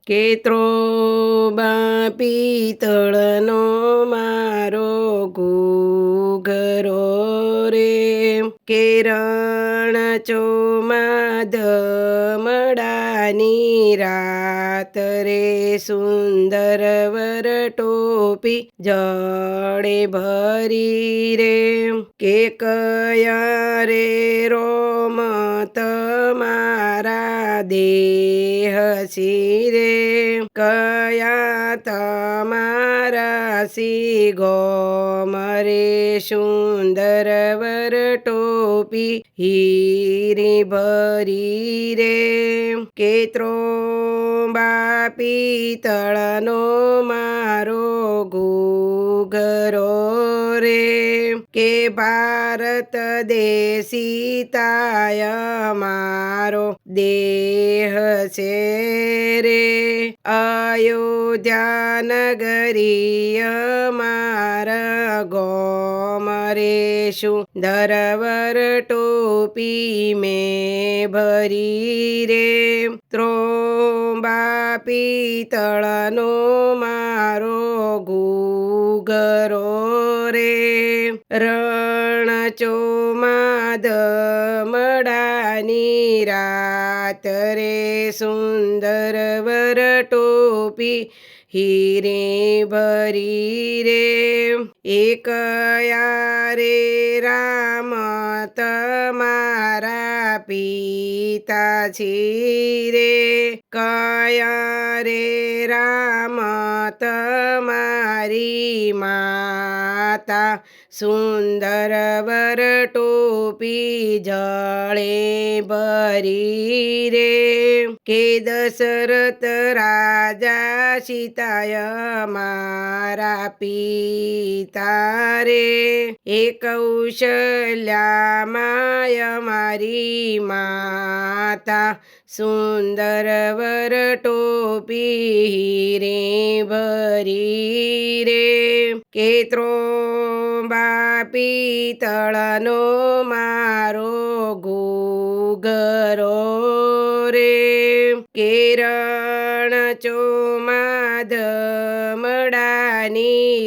કે ત્રોબા પિત્તળનો મારો ઘૂઘરો રે, કે રણચોમાં ધમડાની રાત રે, સુંદર વર ટોપી જડે ભરી રે, કે કયા રે રોમ તમારા દેહ શિરે, કયા તમારા સી ગોમરે, સુંદર વર ટોપી હીરી ભરી રે, કે ત્રોબા પિત્તળનો મારો ઘૂઘરો રે, કે ભારત દેશી તાય મારો દેહ છે રે, અયોધ્યા નગરીય મારા ગોમ રે, સુંદર વર ટોપી મેં ભરી રે, ત્રોબા પિત્તળનો મારો ઘૂઘરો રે, રણચોમાં ધમડાની રાત રે, સુંદર વર ટોપી હીરે ભરી રે, એ કયા રે રામ તમારા પિતા છીરે, કયા રે રામ તમારી માતા, સુંદર વર ટોપી જળે ભરી રે, કે દશરથ રાજા સીતાય મારા પિતા રે, એ કૌશલ્યા માય મારી માતા, સુંદર વર ટોપી હીરે ભરી રે, કે ત્રોબા પિત્તળનો મારો ઘૂઘરો રે, કે રણચોમાં ધમડાની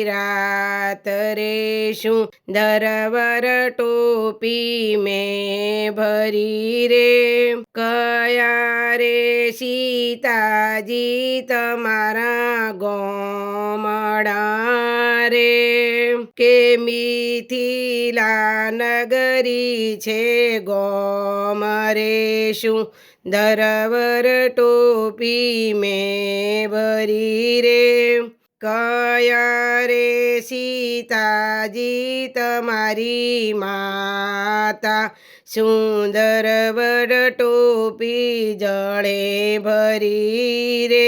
રાત રે, સુંદર વર ટોપી મેં ભરી રે, કયા રે સીતાજી તમારા ગોમડા રે, કે મિથિલા નગરી છે ગોમ રે, સુંદર વર ટોપી મેં ભરી રે, કયા રે સીતાજી તમારી માતા, સુંદર વર ટોપી જળે ભરી રે,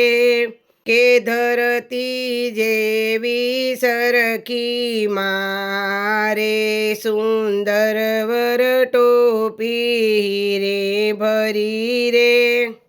કે ધરતી જેવી સરખી મારે, સુંદર વર ટોપી હીરે ભરી રે.